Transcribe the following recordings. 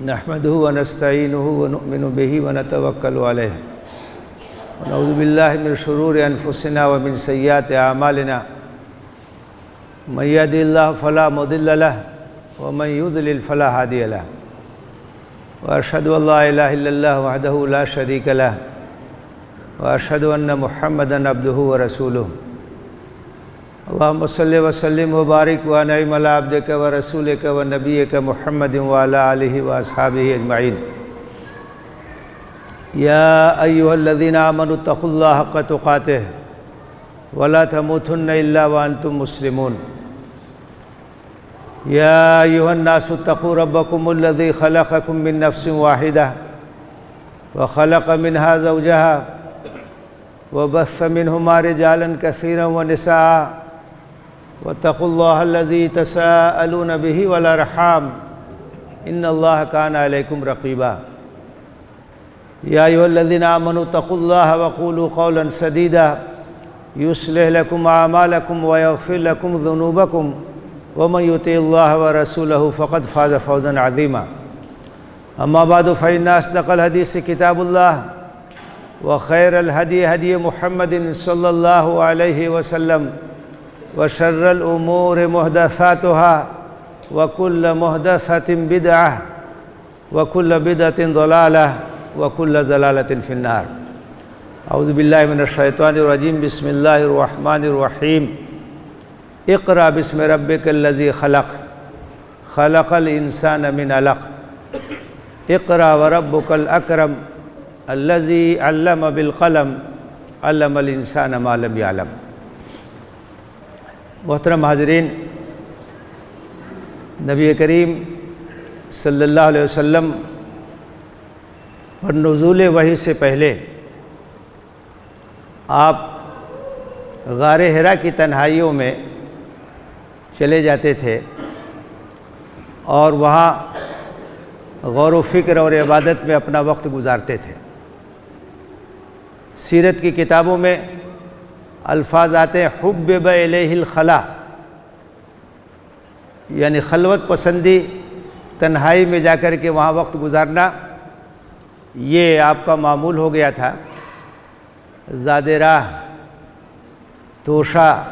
نحمده ونستعینه ونؤمن به ونتوکل علیہ ونعوذ باللہ من شرور انفسنا ومن سیئات اعمالنا من یهد اللہ فلا مضل له ومن یضلل فلا هادی له واشهد ان لا الہ الا اللہ وحدہ لا شریک له واشهد ان محمدا عبدہ ورسولہ اللہم صلی وسلم وبارک وانعم علی عبدک ورسولک ونبیک محمد وعلی آلہ واصحابہ اجمعین یا ایہا الذین آمنوا اتقوا اللہ حق تقاتہ ولا تموتن الا وانتم مسلمون یا ایہا الناس اتقوا ربکم الذی خلقکم من نفس واحدہ وخلق منها زوجها وبث منهما رجالا كثيرا ونساء واتقوا الله الذي تساءلون به والأرحام إن الله كان عليكم رقيبا يا أيها الذين آمنوا اتقوا الله وقولوا قولا سديدا يصلح لكم أعمالكم ويغفر لكم ذنوبكم ومن يطع الله ورسوله فقد فاز فوزا عظيما أما بعد فإن أصدق الحديث كتاب الله وخير الهدي هدي محمد صلى الله عليه وسلم وشر الأمور محدثاتها وكل محدثة بدعة وكل بدعة ضلالة وكل ضلالة في النار أعوذ بالله من الشيطان الرجيم بسم الله الرحمن الرحيم اقرأ باسم ربك الذي خلق خلق الإنسان من علق اقرأ وربك الأكرم الذي علم بالقلم علم الإنسان ما لم يعلم۔ محترم حاضرین، نبی کریم صلی اللہ علیہ وسلم پر نزول وحی سے پہلے آپ غار حرا کی تنہائیوں میں چلے جاتے تھے اور وہاں غور و فکر اور عبادت میں اپنا وقت گزارتے تھے۔ سیرت کی کتابوں میں الفاظ آتے ہیں حبب الیہ الخلا، یعنی خلوت پسندی، تنہائی میں جا کر کے وہاں وقت گزارنا یہ آپ کا معمول ہو گیا تھا۔ زاد راہ توشہ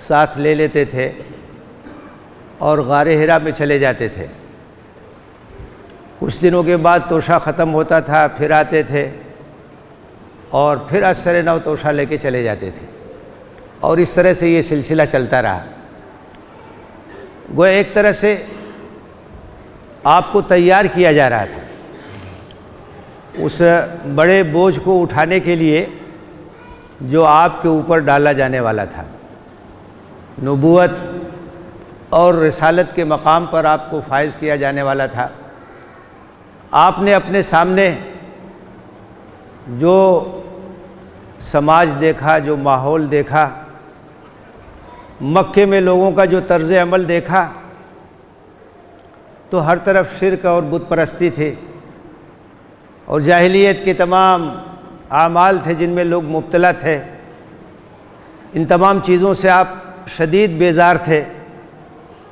ساتھ لے لیتے تھے اور غار حرا میں چلے جاتے تھے۔ کچھ دنوں کے بعد توشہ ختم ہوتا تھا، پھر آتے تھے اور پھر اثر نو توشہ لے کے چلے جاتے تھے، اور اس طرح سے یہ سلسلہ چلتا رہا۔ گویا ایک طرح سے آپ کو تیار کیا جا رہا تھا اس بڑے بوجھ کو اٹھانے کے لیے جو آپ کے اوپر ڈالا جانے والا تھا۔ نبوت اور رسالت کے مقام پر آپ کو فائز کیا جانے والا تھا۔ آپ نے اپنے سامنے جو سماج دیکھا، جو ماحول دیکھا، مکے میں لوگوں کا جو طرز عمل دیکھا، تو ہر طرف شرک اور بت پرستی تھی اور جاہلیت کے تمام اعمال تھے جن میں لوگ مبتلا تھے۔ ان تمام چیزوں سے آپ شدید بیزار تھے۔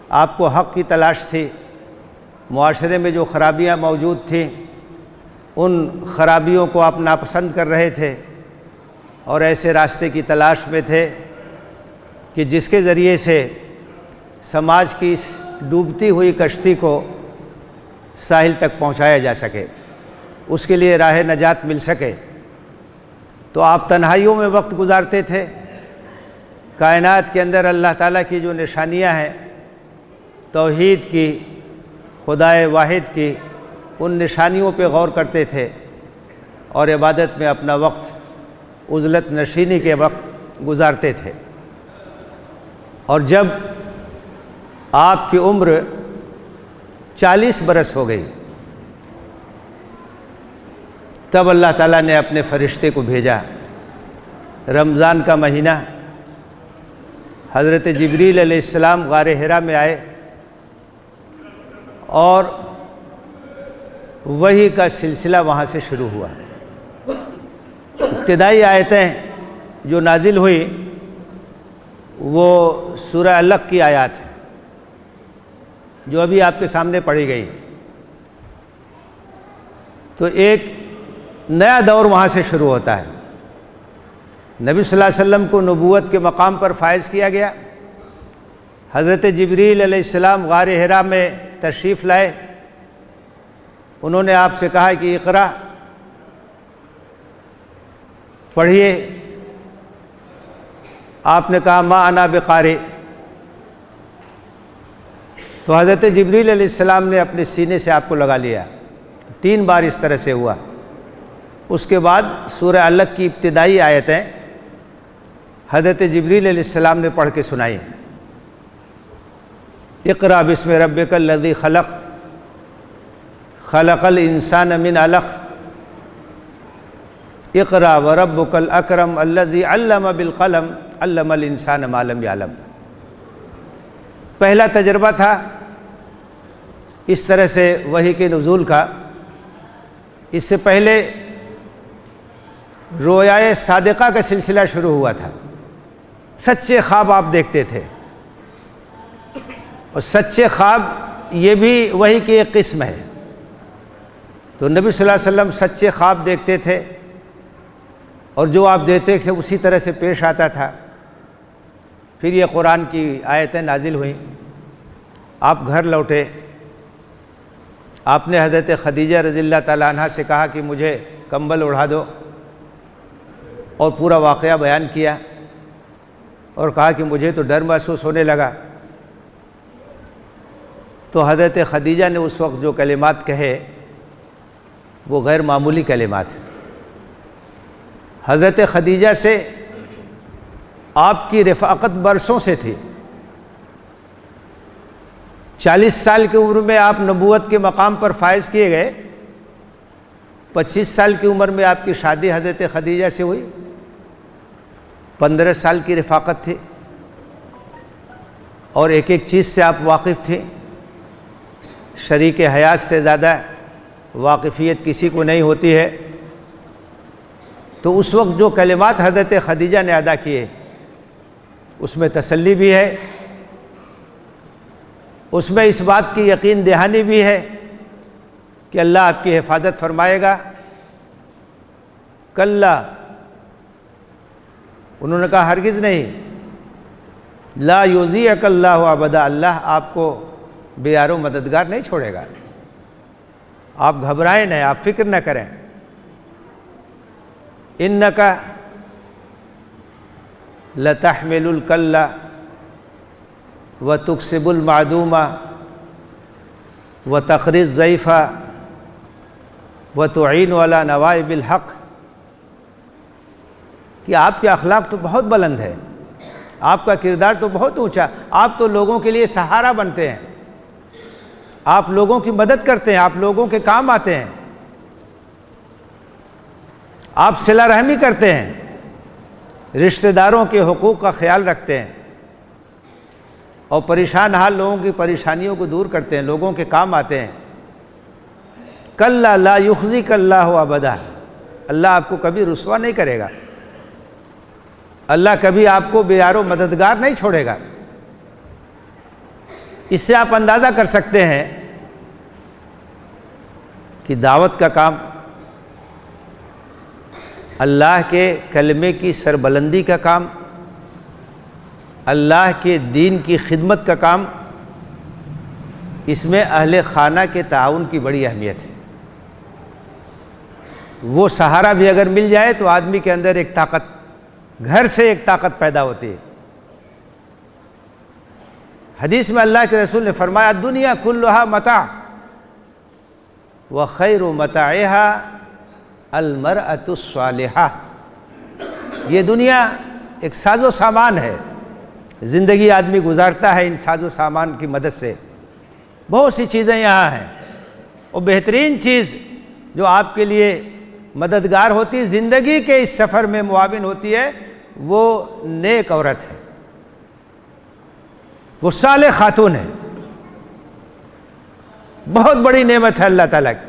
آپ کو حق کی تلاش تھی۔ معاشرے میں جو خرابیاں موجود تھیں ان خرابیوں کو آپ ناپسند کر رہے تھے اور ایسے راستے کی تلاش میں تھے کہ جس کے ذریعے سے سماج کی اس ڈوبتی ہوئی کشتی کو ساحل تک پہنچایا جا سکے، اس کے لیے راہ نجات مل سکے۔ تو آپ تنہائیوں میں وقت گزارتے تھے۔ کائنات کے اندر اللہ تعالیٰ کی جو نشانیاں ہیں توحید کی، خدائے واحد کی، ان نشانیوں پہ غور کرتے تھے اور عبادت میں اپنا وقت عزلت نشینی کے وقت گزارتے تھے۔ اور جب آپ کی عمر 40 برس ہو گئی تب اللہ تعالیٰ نے اپنے فرشتے کو بھیجا۔ رمضان کا مہینہ، حضرت جبریل علیہ السلام غار حرا میں آئے اور وحی کا سلسلہ وہاں سے شروع ہوا۔ ابتدائی آیتیں جو نازل ہوئی وہ سورہ علق کی آیات ہیں جو ابھی آپ کے سامنے پڑھی گئی۔ تو ایک نیا دور وہاں سے شروع ہوتا ہے۔ نبی صلی اللہ علیہ وسلم کو نبوت کے مقام پر فائز کیا گیا۔ حضرت جبریل علیہ السلام غار حرا میں تشریف لائے، انہوں نے آپ سے کہا کہ اقرا، پڑھیے۔ آپ نے کہا ما انا بقارئ، تو حضرت جبریل علیہ السلام نے اپنے سینے سے آپ کو لگا لیا، 3 بار اس طرح سے ہوا۔ اس کے بعد سورہ علق کی ابتدائی آیتیں حضرت جبریل علیہ السلام نے پڑھ کے سنائی۔ اقرأ بسم ربک الذی خلق، خلق الانسان من علق، اقرأ وربک الاکرم الذی علم بالقلم علم الانسان ما لم یعلم۔ پہلا تجربہ تھا اس طرح سے وحی کے نزول کا۔ اس سے پہلے رویائے صادقہ کا سلسلہ شروع ہوا تھا، سچے خواب آپ دیکھتے تھے، اور سچے خواب یہ بھی وحی کی ایک قسم ہے۔ تو نبی صلی اللہ علیہ وسلم سچے خواب دیکھتے تھے، اور جو آپ دیتے تھے اسی طرح سے پیش آتا تھا۔ پھر یہ قرآن کی آیتیں نازل ہوئیں، آپ گھر لوٹے، آپ نے حضرت خدیجہ رضی اللہ تعالیٰ عنہ سے کہا کہ مجھے کمبل اڑا دو، اور پورا واقعہ بیان کیا، اور کہا کہ مجھے تو ڈر محسوس ہونے لگا۔ تو حضرت خدیجہ نے اس وقت جو کلمات کہے وہ غیر معمولی کلمات ہیں۔ حضرت خدیجہ سے آپ کی رفاقت برسوں سے تھی۔ 40 سال کی عمر میں آپ نبوت کے مقام پر فائز کیے گئے، 25 سال کی عمر میں آپ کی شادی حضرت خدیجہ سے ہوئی، 15 سال کی رفاقت تھی، اور ایک ایک چیز سے آپ واقف تھے۔ شریک حیات سے زیادہ واقفیت کسی کو نہیں ہوتی ہے۔ تو اس وقت جو کلمات حضرت خدیجہ نے ادا کیے اس میں تسلی بھی ہے، اس میں اس بات کی یقین دہانی بھی ہے کہ اللہ آپ کی حفاظت فرمائے گا۔ کلا، انہوں نے کہا ہرگز نہیں، لا یضیعک اللہ ابدا، اللہ آپ کو بے یار و مددگار نہیں چھوڑے گا۔ آپ گھبرائیں نہیں، آپ فکر نہ کریں۔ انک لتحمل الکل وتکسب المعدوم وتقری الضعیف وتعین علی نوائب الحق، کہ آپ کے اخلاق تو بہت بلند ہے، آپ کا کردار تو بہت اونچا، آپ تو لوگوں کے لیے سہارا بنتے ہیں، آپ لوگوں کی مدد کرتے ہیں، آپ لوگوں کے کام آتے ہیں، آپ صلہ رحمی کرتے ہیں، رشتہ داروں کے حقوق کا خیال رکھتے ہیں، اور پریشان حال لوگوں کی پریشانیوں کو دور کرتے ہیں، لوگوں کے کام آتے ہیں۔ کلا لا یخزیک اللہ ابدا، اللہ آپ کو کبھی رسوا نہیں کرے گا، اللہ کبھی آپ کو بے یار و مددگار نہیں چھوڑے گا۔ اس سے آپ اندازہ کر سکتے ہیں کہ دعوت کا کام، اللہ کے کلمے کی سربلندی کا کام، اللہ کے دین کی خدمت کا کام، اس میں اہل خانہ کے تعاون کی بڑی اہمیت ہے۔ وہ سہارا بھی اگر مل جائے تو آدمی کے اندر ایک طاقت، گھر سے ایک طاقت پیدا ہوتی ہے۔ حدیث میں اللہ کے رسول نے فرمایا دنیا کلھا متاع وخیر متاعها المرأة الصالحہ، یہ دنیا ایک ساز و سامان ہے، زندگی آدمی گزارتا ہے ان ساز و سامان کی مدد سے۔ بہت سی چیزیں یہاں ہیں، اور بہترین چیز جو آپ کے لیے مددگار ہوتی ہے، زندگی کے اس سفر میں معاون ہوتی ہے، وہ نیک عورت ہے، وہ صالح خاتون ہے۔ بہت بڑی نعمت ہے اللہ تعالیٰ کی۔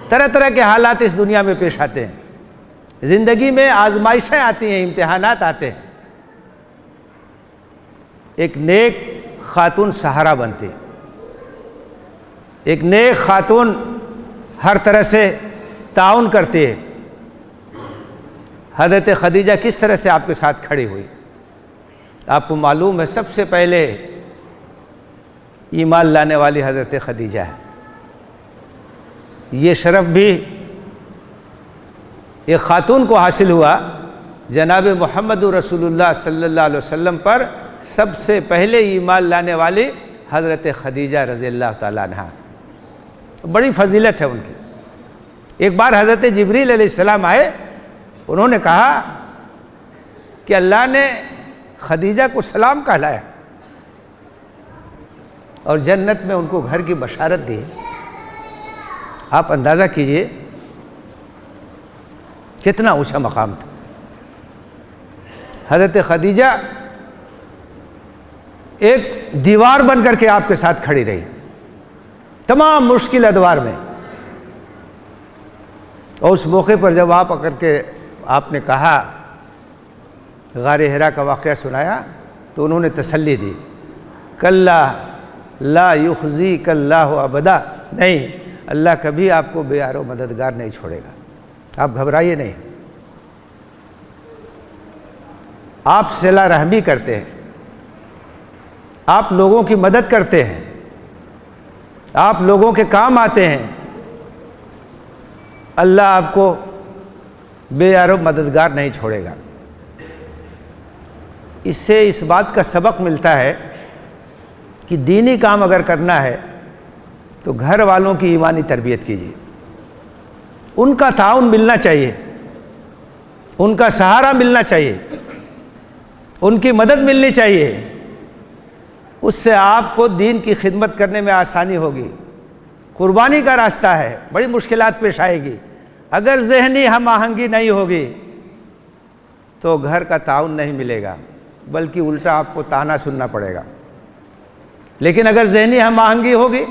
طرح طرح کے حالات اس دنیا میں پیش آتے ہیں، زندگی میں آزمائشیں آتی ہیں، امتحانات آتے ہیں، ایک نیک خاتون سہارا بنتی، ایک نیک خاتون ہر طرح سے تعاون کرتے ہیں۔ حضرت خدیجہ کس طرح سے آپ کے ساتھ کھڑی ہوئی؟ آپ کو معلوم ہے سب سے پہلے ایمان لانے والی حضرت خدیجہ ہے۔ یہ شرف بھی ایک خاتون کو حاصل ہوا، جناب محمد رسول اللہ صلی اللہ علیہ وسلم پر سب سے پہلے ایمان لانے والی حضرت خدیجہ رضی اللہ تعالیٰ عنہ، بڑی فضیلت ہے ان کی۔ ایک بار حضرت جبریل علیہ السلام آئے، انہوں نے کہا کہ اللہ نے خدیجہ کو سلام کہلایا اور جنت میں ان کو گھر کی بشارت دی۔ آپ اندازہ کیجئے کتنا اونچا مقام تھا۔ حضرت خدیجہ ایک دیوار بن کر کے آپ کے ساتھ کھڑی رہی تمام مشکل ادوار میں، اور اس موقع پر جب آپ کر کے آپ نے کہا، غار حرا کا واقعہ سنایا، تو انہوں نے تسلی دی، کلا لا یخزیک اللہ ابدا، نہیں، اللہ کبھی آپ کو بے یار و مددگار نہیں چھوڑے گا، آپ گھبرائیے نہیں۔ آپ صلہ رحمی کرتے ہیں، آپ لوگوں کی مدد کرتے ہیں، آپ لوگوں کے کام آتے ہیں، اللہ آپ کو بے یار و مددگار نہیں چھوڑے گا۔ اس سے اس بات کا سبق ملتا ہے کہ دینی کام اگر کرنا ہے تو گھر والوں کی ایمانی تربیت کیجیے، ان کا تعاون ملنا چاہیے، ان کا سہارا ملنا چاہیے، ان کی مدد ملنی چاہیے، اس سے آپ کو دین کی خدمت کرنے میں آسانی ہوگی۔ قربانی کا راستہ ہے، بڑی مشکلات پیش آئے گی، اگر ذہنی ہم آہنگی نہیں ہوگی تو گھر کا تعاون نہیں ملے گا، بلکہ الٹا آپ کو تانا سننا پڑے گا۔ لیکن اگر ذہنی ہم آہنگی ہوگی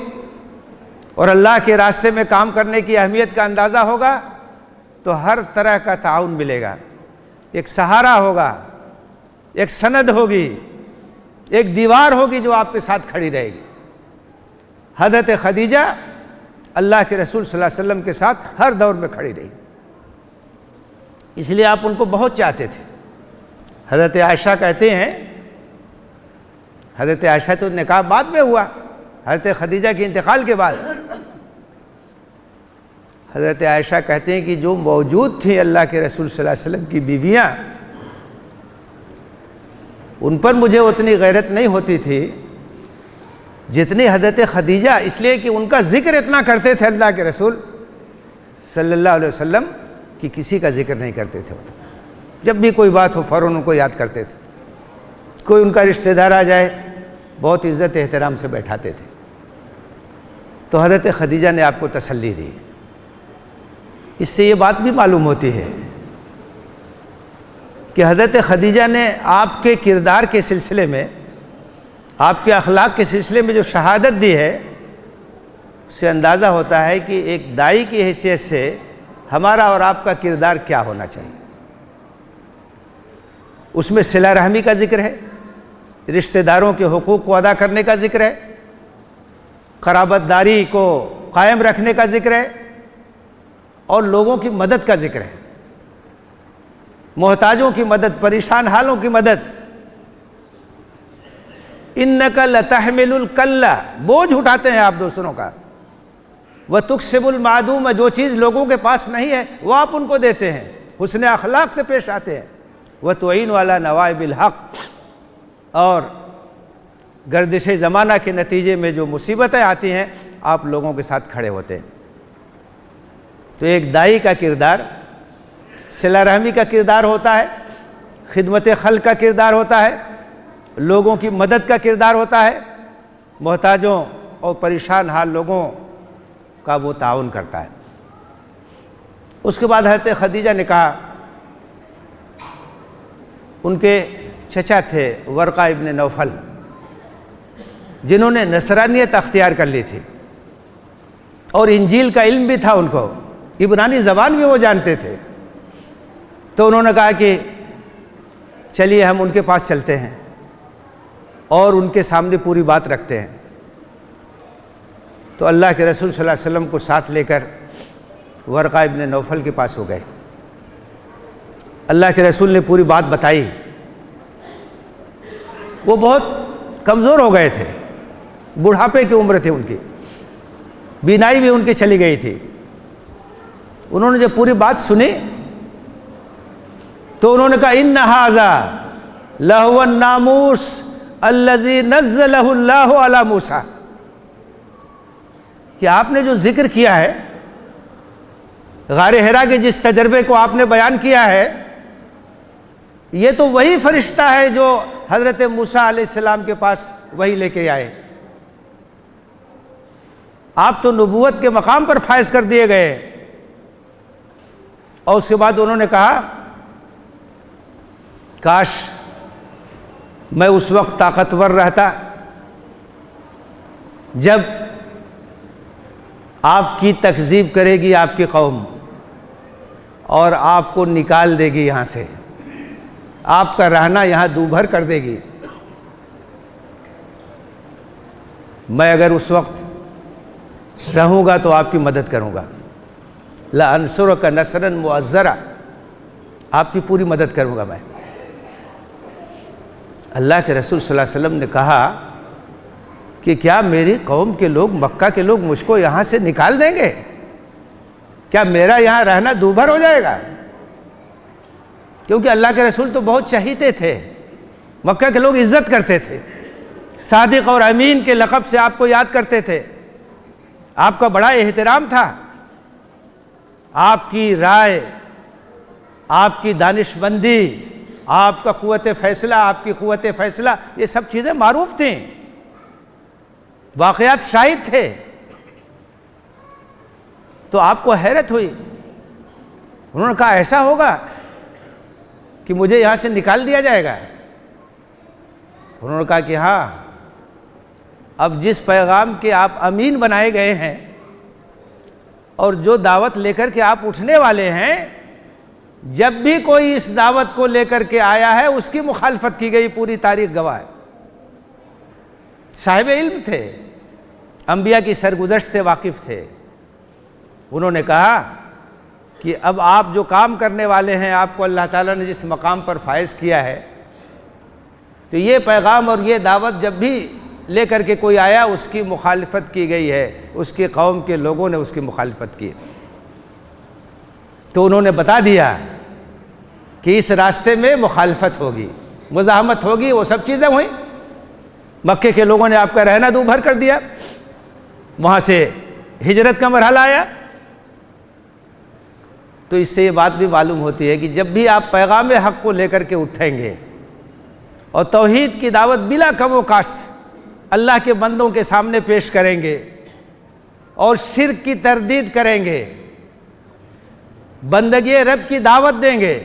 اور اللہ کے راستے میں کام کرنے کی اہمیت کا اندازہ ہوگا تو ہر طرح کا تعاون ملے گا، ایک سہارا ہوگا، ایک سند ہوگی، ایک دیوار ہوگی جو آپ کے ساتھ کھڑی رہے گی۔ حضرت خدیجہ اللہ کے رسول صلی اللہ علیہ وسلم کے ساتھ ہر دور میں کھڑی رہی، اس لیے آپ ان کو بہت چاہتے تھے۔ حضرت عائشہ کہتے ہیں، حضرت عائشہ تو نکاح بعد میں ہوا، حضرت خدیجہ کے انتقال کے بعد۔ حضرت عائشہ کہتے ہیں کہ جو موجود تھیں اللہ کے رسول صلی اللہ علیہ وسلم کی بیویاں، ان پر مجھے اتنی غیرت نہیں ہوتی تھی جتنی حضرت خدیجہ، اس لیے کہ ان کا ذکر اتنا کرتے تھے اللہ کے رسول صلی اللہ علیہ وسلم کہ کسی کا ذکر نہیں کرتے تھے۔ جب بھی کوئی بات ہو فوراً ان کو یاد کرتے تھے، کوئی ان کا رشتہ دار آ جائے بہت عزت احترام سے بیٹھاتے تھے۔ تو حضرت خدیجہ نے آپ کو تسلی دی۔ اس سے یہ بات بھی معلوم ہوتی ہے کہ حضرت خدیجہ نے آپ کے کردار کے سلسلے میں، آپ کے اخلاق کے سلسلے میں جو شہادت دی ہے، اس سے اندازہ ہوتا ہے کہ ایک داعی کی حیثیت سے ہمارا اور آپ کا کردار کیا ہونا چاہیے۔ اس میں صلہ رحمی کا ذکر ہے، رشتہ داروں کے حقوق کو ادا کرنے کا ذکر ہے، قرابت داری کو قائم رکھنے کا ذکر ہے، اور لوگوں کی مدد کا ذکر ہے، محتاجوں کی مدد، پریشان حالوں کی مدد۔ انک لتحمل الکلّ، بوجھ اٹھاتے ہیں آپ دوسروں کا، وتکسب المعدوم، جو چیز لوگوں کے پاس نہیں ہے وہ آپ ان کو دیتے ہیں، حسن اخلاق سے پیش آتے ہیں، وتعین علی نوائب الحق، اور گردش زمانہ کے نتیجے میں جو مصیبتیں آتی ہیں آپ لوگوں کے ساتھ کھڑے ہوتے ہیں۔ تو ایک داعی کا کردار صلہ رحمی کا کردار ہوتا ہے، خدمت خلق کا کردار ہوتا ہے، لوگوں کی مدد کا کردار ہوتا ہے، محتاجوں اور پریشان حال لوگوں کا وہ تعاون کرتا ہے۔ اس کے بعد حضرت خدیجہ نے کہا، ان کے چچا تھے ورقہ ابن نوفل، جنہوں نے نصرانیت اختیار کر لی تھی اور انجیل کا علم بھی تھا ان کو، عبرانی زبان بھی وہ جانتے تھے۔ تو انہوں نے کہا کہ چلیے ہم ان کے پاس چلتے ہیں اور ان کے سامنے پوری بات رکھتے ہیں۔ تو اللہ کے رسول صلی اللہ علیہ وسلم کو ساتھ لے کر ورقہ ابن نوفل کے پاس ہو گئے. اللہ کے رسول نے پوری بات بتائی. وہ بہت کمزور ہو گئے تھے، بڑھاپے کی عمر تھی ان کی، بینائی بھی ان کی چلی گئی تھی. انہوں نے جب پوری بات سنی تو انہوں نے کہا ان ھذا لہو الناموس الذی نزلہ اللہ علی موسیٰ، کہ آپ نے جو ذکر کیا ہے، غار حرا کے جس تجربے کو آپ نے بیان کیا ہے، یہ تو وہی فرشتہ ہے جو حضرت موسیٰ علیہ السلام کے پاس وہی لے کے آئے. آپ تو نبوت کے مقام پر فائز کر دیے گئے. اور اس کے بعد انہوں نے کہا کاش میں اس وقت طاقتور رہتا جب آپ کی تکذیب کرے گی آپ کی قوم اور آپ کو نکال دے گی یہاں سے، آپ کا رہنا یہاں دوبھر کر دے گی. میں اگر اس وقت رہوں گا تو آپ کی مدد کروں گا. لَأَنْصُرَكَ نَصْرًا مُعَزَّرًا، آپ کی پوری مدد کروں گا میں. اللہ کے رسول صلی اللہ علیہ وسلم نے کہا کہ کیا میری قوم کے لوگ، مکہ کے لوگ مجھ کو یہاں سے نکال دیں گے؟ کیا میرا یہاں رہنا دوبھر ہو جائے گا؟ کیونکہ اللہ کے رسول تو بہت چہیتے تھے، مکہ کے لوگ عزت کرتے تھے، صادق اور امین کے لقب سے آپ کو یاد کرتے تھے، آپ کا بڑا احترام تھا. آپ کی رائے، آپ کی دانش مندی، آپ کا قوت فیصلہ، آپ کی قوت فیصلہ، یہ سب چیزیں معروف تھیں، واقعات شاہد تھے. تو آپ کو حیرت ہوئی. انہوں نے کہا ایسا ہوگا کہ مجھے یہاں سے نکال دیا جائے گا؟ انہوں نے کہا کہ ہاں، اب جس پیغام کے آپ امین بنائے گئے ہیں اور جو دعوت لے کر کے آپ اٹھنے والے ہیں، جب بھی کوئی اس دعوت کو لے کر کے آیا ہے اس کی مخالفت کی گئی، پوری تاریخ گواہ ہے. صاحب علم تھے، انبیاء کی سرگزشت سے واقف تھے. انہوں نے کہا کہ اب آپ جو کام کرنے والے ہیں، آپ کو اللہ تعالیٰ نے جس مقام پر فائز کیا ہے، تو یہ پیغام اور یہ دعوت جب بھی لے کر کے کوئی آیا اس کی مخالفت کی گئی ہے، اس کی قوم کے لوگوں نے اس کی مخالفت کی. تو انہوں نے بتا دیا کہ اس راستے میں مخالفت ہوگی، مزاحمت ہوگی، وہ سب چیزیں ہوئیں. مکے کے لوگوں نے آپ کا رہنا دو بھر کر دیا، وہاں سے ہجرت کا مرحلہ آیا. تو اس سے یہ بات بھی معلوم ہوتی ہے کہ جب بھی آپ پیغام حق کو لے کر کے اٹھیں گے اور توحید کی دعوت بلا کم و کاست اللہ کے بندوں کے سامنے پیش کریں گے اور شرک کی تردید کریں گے، بندگی رب کی دعوت دیں گے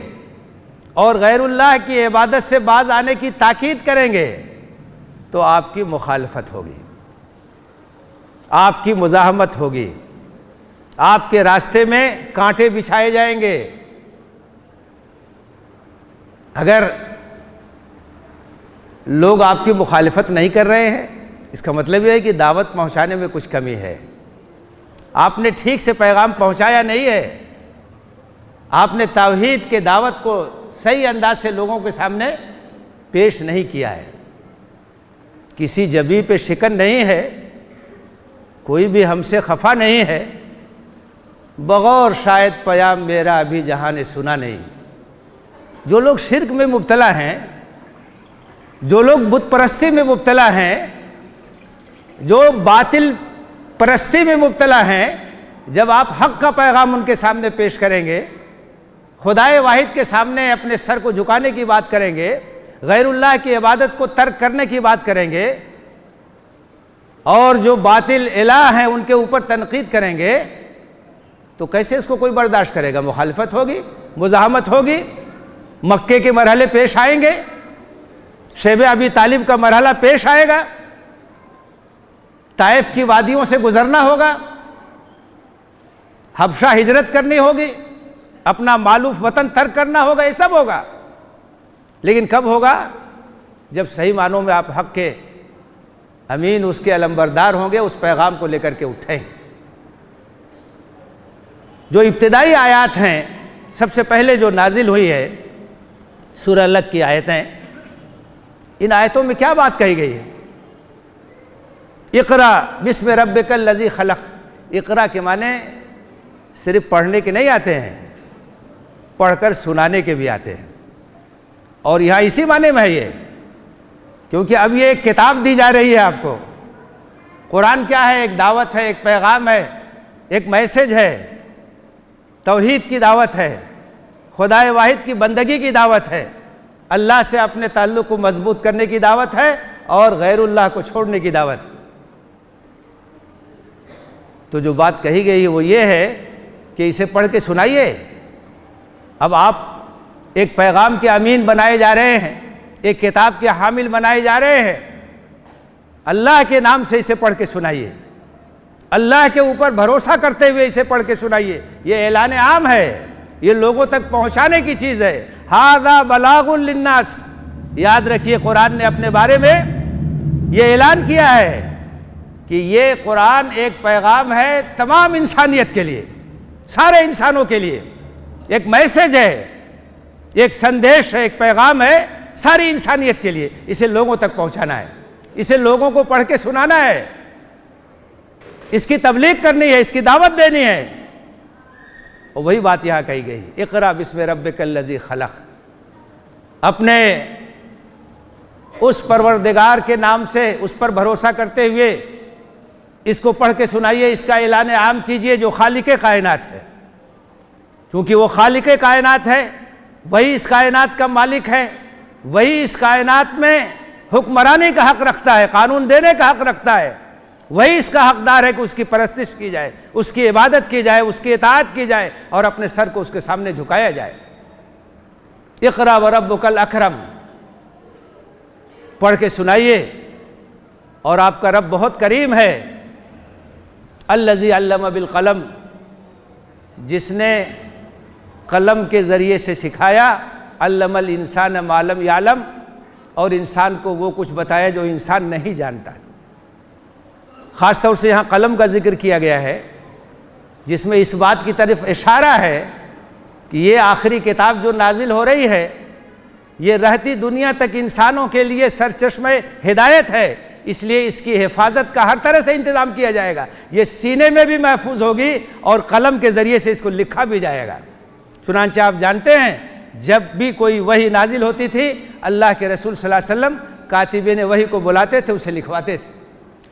اور غیر اللہ کی عبادت سے باز آنے کی تاکید کریں گے، تو آپ کی مخالفت ہوگی، آپ کی مزاحمت ہوگی، آپ کے راستے میں کانٹے بچھائے جائیں گے. اگر لوگ آپ کی مخالفت نہیں کر رہے ہیں، اس کا مطلب یہ ہے کہ دعوت پہنچانے میں کچھ کمی ہے، آپ نے ٹھیک سے پیغام پہنچایا نہیں ہے، آپ نے توحید کے دعوت کو صحیح انداز سے لوگوں کے سامنے پیش نہیں کیا ہے. کسی جبی پہ شکن نہیں ہے، کوئی بھی ہم سے خفا نہیں ہے، بغور شاید پیام میرا ابھی جہاں نے سنا نہیں. جو لوگ شرک میں مبتلا ہیں، جو لوگ بت پرستی میں مبتلا ہیں، جو باطل پرستی میں مبتلا ہیں، جب آپ حق کا پیغام ان کے سامنے پیش کریں گے، خدائے واحد کے سامنے اپنے سر کو جھکانے کی بات کریں گے، غیر اللہ کی عبادت کو ترک کرنے کی بات کریں گے اور جو باطل الہ ہیں ان کے اوپر تنقید کریں گے، تو کیسے اس کو کوئی برداشت کرے گا؟ مخالفت ہوگی، مزاحمت ہوگی، مکے کے مرحلے پیش آئیں گے، شیب ابی طالب کا مرحلہ پیش آئے گا، طائف کی وادیوں سے گزرنا ہوگا، حبشہ ہجرت کرنی ہوگی، اپنا مالوف وطن ترک کرنا ہوگا، یہ سب ہوگا. لیکن کب ہوگا؟ جب صحیح معنوں میں آپ حق کے امین، اس کے علمبردار ہوں گے، اس پیغام کو لے کر کے اٹھیں. جو ابتدائی آیات ہیں سب سے پہلے جو نازل ہوئی ہے سورہ الگ کی آیتیں، ان آیتوں میں کیا بات کہی گئی ہے؟ اقرا بسم ربک الذی خلق۔ اقرا کے معنی صرف پڑھنے کے نہیں آتے ہیں، پڑھ کر سنانے کے بھی آتے ہیں، اور یہاں اسی معنی میں ہے یہ، کیونکہ اب یہ ایک کتاب دی جا رہی ہے آپ کو۔ قرآن کیا ہے؟ ایک دعوت ہے، ایک پیغام ہے، ایک میسج ہے، توحید کی دعوت ہے، خدا واحد کی بندگی کی دعوت ہے، اللہ سے اپنے تعلق کو مضبوط کرنے کی دعوت ہے، اور غیر اللہ کو چھوڑنے کی دعوت ہے۔ تو جو بات کہی گئی ہے وہ یہ ہے کہ اسے پڑھ کے سنائیے۔ اب آپ ایک پیغام کے امین بنائے جا رہے ہیں، ایک کتاب کے حامل بنائے جا رہے ہیں، اللہ کے نام سے اسے پڑھ کے سنائیے، اللہ کے اوپر بھروسہ کرتے ہوئے اسے پڑھ کے سنائیے۔ یہ اعلان عام ہے، یہ لوگوں تک پہنچانے کی چیز ہے۔ ھذا بلاغ للناس، یاد رکھیے قرآن نے اپنے بارے میں یہ اعلان کیا ہے کہ یہ قرآن ایک پیغام ہے تمام انسانیت کے لیے، سارے انسانوں کے لیے، ایک میسج ہے، ایک سندیش ہے، ایک پیغام ہے ساری انسانیت کے لیے۔ اسے لوگوں تک پہنچانا ہے، اسے لوگوں کو پڑھ کے سنانا ہے، اس کی تبلیغ کرنی ہے، اس کی دعوت دینی ہے۔ اور وہی بات یہاں کہی گئی، اقرا بسم ربک الذی خلق۔ اپنے اس پروردگار کے نام سے اس پر بھروسہ کرتے ہوئے اس کو پڑھ کے سنائیے، اس کا اعلان عام کیجئے جو خالق کائنات ہے، چونکہ وہ خالق کائنات ہے، وہی اس کائنات کا مالک ہے، وہی اس کائنات میں حکمرانی کا حق رکھتا ہے، قانون دینے کا حق رکھتا ہے، وہی اس کا حقدار ہے کہ اس کی پرستش کی جائے، اس کی عبادت کی جائے، اس کی اطاعت کی جائے، اور اپنے سر کو اس کے سامنے جھکایا جائے۔ اقرا وربک الاکرم، پڑھ کے سنائیے، اور آپ کا رب بہت کریم ہے۔ الذی علم بالقلم، جس نے قلم کے ذریعے سے سکھایا، علم الانسان ما لم یعلم، اور انسان کو وہ کچھ بتایا جو انسان نہیں جانتا۔ خاص طور سے یہاں قلم کا ذکر کیا گیا ہے، جس میں اس بات کی طرف اشارہ ہے کہ یہ آخری کتاب جو نازل ہو رہی ہے، یہ رہتی دنیا تک انسانوں کے لیے سرچشمہ ہدایت ہے، اس لیے اس کی حفاظت کا ہر طرح سے انتظام کیا جائے گا۔ یہ سینے میں بھی محفوظ ہوگی اور قلم کے ذریعے سے اس کو لکھا بھی جائے گا۔ چنانچہ آپ جانتے ہیں جب بھی کوئی وحی نازل ہوتی تھی، اللہ کے رسول صلی اللہ علیہ وسلم کاتبین وحی کو بلاتے تھے، اسے لکھواتے تھے۔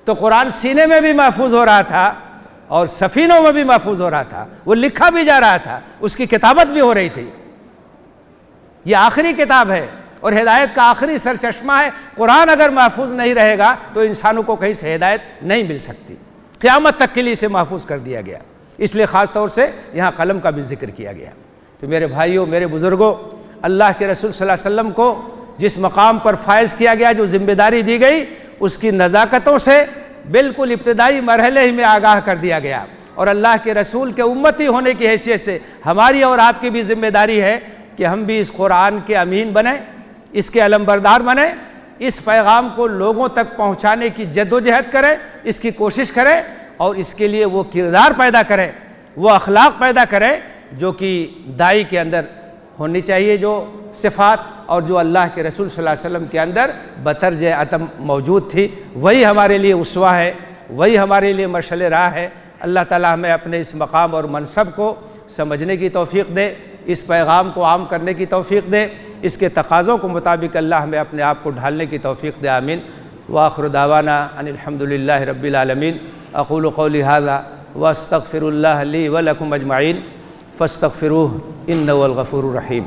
تو قرآن سینے میں بھی محفوظ ہو رہا تھا اور سفینوں میں بھی محفوظ ہو رہا تھا، وہ لکھا بھی جا رہا تھا، اس کی کتابت بھی ہو رہی تھی۔ یہ آخری کتاب ہے اور ہدایت کا آخری سرچشمہ ہے۔ قرآن اگر محفوظ نہیں رہے گا تو انسانوں کو کہیں سے ہدایت نہیں مل سکتی، قیامت تک کے لیے اسے محفوظ کر دیا گیا۔ اس لیے خاص طور سے یہاں قلم کا بھی ذکر کیا گیا۔ تو میرے بھائیوں، میرے بزرگوں، اللہ کے رسول صلی اللہ علیہ وسلم کو جس مقام پر فائز کیا گیا، جو ذمہ داری دی گئی، اس کی نزاکتوں سے بالکل ابتدائی مرحلے ہی میں آگاہ کر دیا گیا، اور اللہ کے رسول کے امتی ہونے کی حیثیت سے ہماری اور آپ کی بھی ذمہ داری ہے کہ ہم بھی اس قرآن کے امین بنیں، اس کے علمبردار بنیں، اس پیغام کو لوگوں تک پہنچانے کی جد و جہد کریں، اس کی کوشش کریں، اور اس کے لیے وہ کردار پیدا کریں، وہ اخلاق پیدا کریں جو کہ داعی کے اندر ہونی چاہیے، جو صفات اور جو اللہ کے رسول صلی اللہ علیہ وسلم کے اندر بطرز عتم موجود تھی، وہی ہمارے لیے اسوہ ہے، وہی ہمارے لیے مشعل راہ ہے۔ اللہ تعالی ہمیں اپنے اس مقام اور منصب کو سمجھنے کی توفیق دے، اس پیغام کو عام کرنے کی توفیق دے، اس کے تقاضوں کو مطابق اللہ ہمیں اپنے آپ کو ڈھالنے کی توفیق دے، آمین۔ وآخر دعوانا ان الحمدللہ رب العالمین۔ اقول قولی ھذا واستغفر اللہ لی ولکم اجمعین فاستغفروہ انہ هو الغفور الرحیم۔